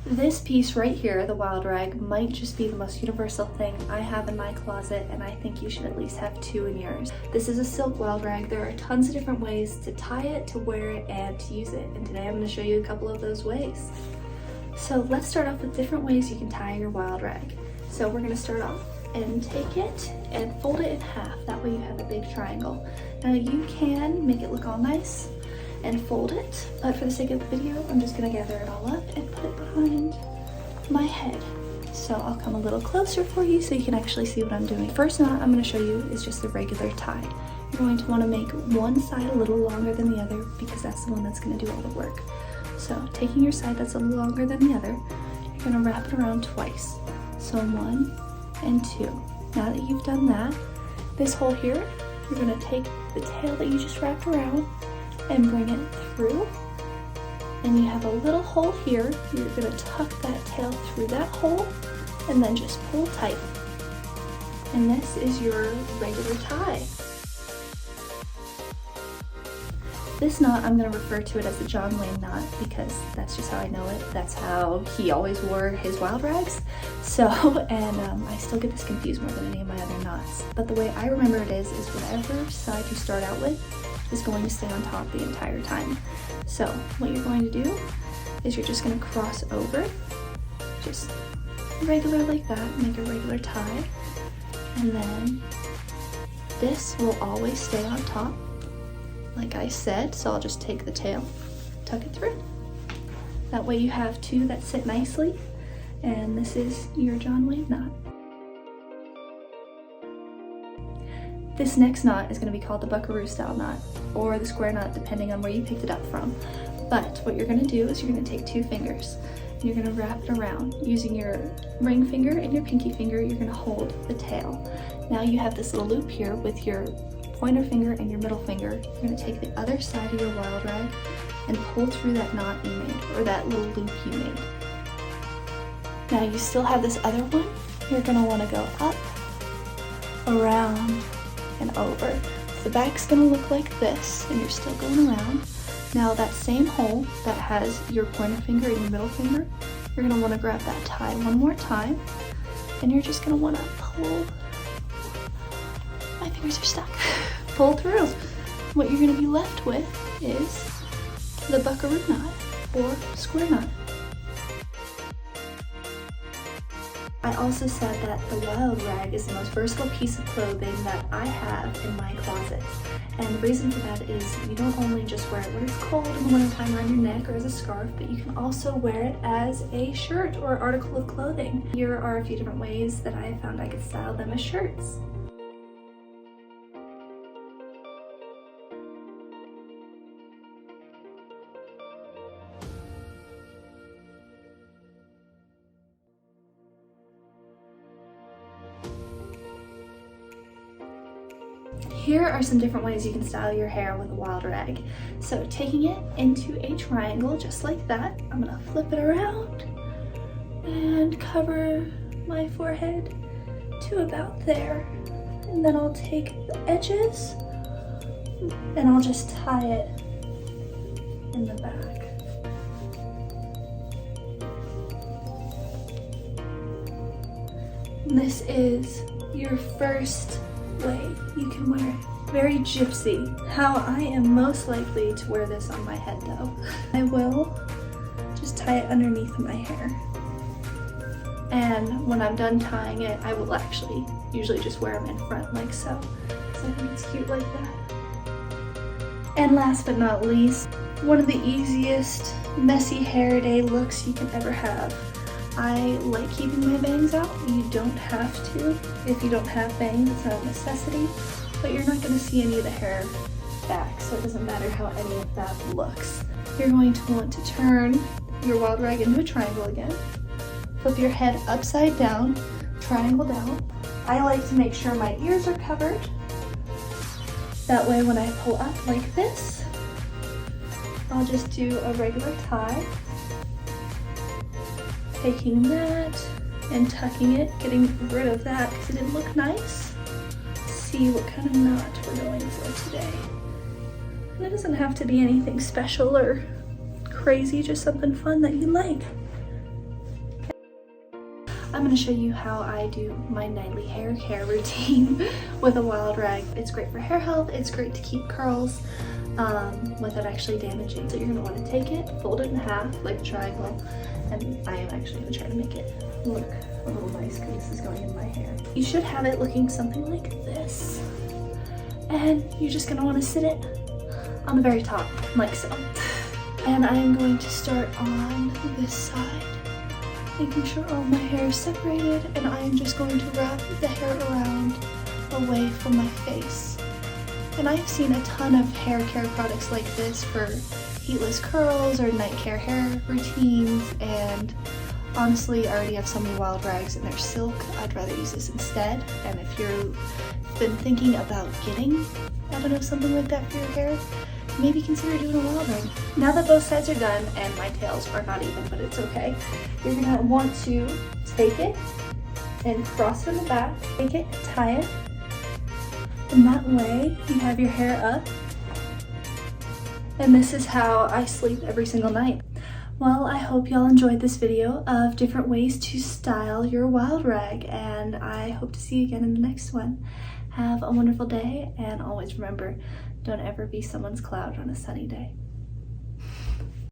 This piece right here, the wild rag, might just be the most universal thing I have in my closet, and I think you should at least have 2 in yours. This is a silk wild rag. There are tons of different ways to tie it, to wear it, and to use it, and today I'm going to show you a couple of those ways. So let's start off with different ways you can tie your wild rag. So we're going to start off and take it and fold it in half. That way you have a big triangle. Now you can make it look all nice and fold it, but for the sake of the video, I'm just going to gather it all up and put it behind my head. So I'll come a little closer for you so you can actually see what I'm doing. First knot I'm going to show you is just the regular tie. You're going to want to make one side a little longer than the other because that's the one that's going to do all the work. So taking your side that's a little longer than the other, you're going to wrap it around twice. So 1 and 2. Now that you've done that, this hole here, you're going to take the tail that you just wrapped around and bring it through, and you have a little hole here. You're going to tuck that tail through that hole and then just pull tight, and this is your regular tie. This knot, I'm going to refer to it as the John Wayne knot because that's just how I know it. That's how he always wore his wild rags. So, and I still get this confused more than any of my other knots. But the way I remember it is whatever side you start out with is going to stay on top the entire time. So what you're going to do is you're just going to cross over, just regular like that, make a regular tie, and then this will always stay on top like I said. So I'll just take the tail, tuck it through. That way you have 2 that sit nicely, and this is your John Wayne knot. This next knot is going to be called the buckaroo style knot or the square knot depending on where you picked it up from. But what you're going to do is you're going to take 2 fingers and you're going to wrap it around. Using your ring finger and your pinky finger, you're going to hold the tail. Now you have this little loop here with your pointer finger and your middle finger. You're going to take the other side of your wild rag and pull through that knot you made, or that little loop you made. Now you still have this other one. You're going to want to go up, around, and over. The back's going to look like this, and you're still going around. Now that same hole that has your pointer finger and your middle finger, you're going to want to grab that tie one more time, and you're just going to want to pull. My fingers are stuck. Pull through. What you're going to be left with is the buckaroo knot or square knot. I also said that the wild rag is the most versatile piece of clothing that I have in my closet. And the reason for that is you don't only just wear it when it's cold in the wintertime around your neck or as a scarf, but you can also wear it as a shirt or article of clothing. Here are a few different ways that I found I could style them as shirts. Here are some different ways you can style your hair with a wild rag. So taking it into a triangle just like that, I'm gonna flip it around and cover my forehead to about there. And then I'll take the edges and I'll just tie it in the back. And this is your first way you can wear it. Very gypsy. How I am most likely to wear this on my head though. I will just tie it underneath my hair. And when I'm done tying it, I will actually usually just wear them in front like so. So I think it's cute like that. And last but not least, one of the easiest messy hair day looks you can ever have. I like keeping my bangs out. You don't have to. If you don't have bangs, it's not a necessity, but you're not going to see any of the hair back, so it doesn't matter how any of that looks. You're going to want to turn your wild rag into a triangle again. Flip your head upside down, triangle down. I like to make sure my ears are covered. That way when I pull up like this, I'll just do a regular tie. Taking that and tucking it, getting rid of that because it didn't look nice. Let's see what kind of knot we're going for today. And it doesn't have to be anything special or crazy, just something fun that you like. I'm going to show you how I do my nightly hair care routine with a wild rag. It's great for hair health, it's great to keep curls without actually damaging. So you're going to want to take it, fold it in half like a triangle, and I am actually going to try to make it look a little nice because this is going in my hair. You should have it looking something like this, and you're just going to want to sit it on the very top like so. And I am going to start on this side, making sure all my hair is separated, and I am just going to wrap the hair around away from my face. And I've seen a ton of hair care products like this for heatless curls or night care hair routines, and honestly I already have so many wild rags and they're silk. I'd rather use this instead. And if you've been thinking about getting, I don't know, something like that for your hair, maybe consider doing a wild rag. Now that both sides are done, and my tails are not even, but it's okay, you're gonna want to take it and cross it in the back, take it, tie it, and that way you have your hair up. And this is how I sleep every single night. Well, I hope y'all enjoyed this video of different ways to style your wild rag, and I hope to see you again in the next one. Have a wonderful day, and always remember, don't ever be someone's cloud on a sunny day.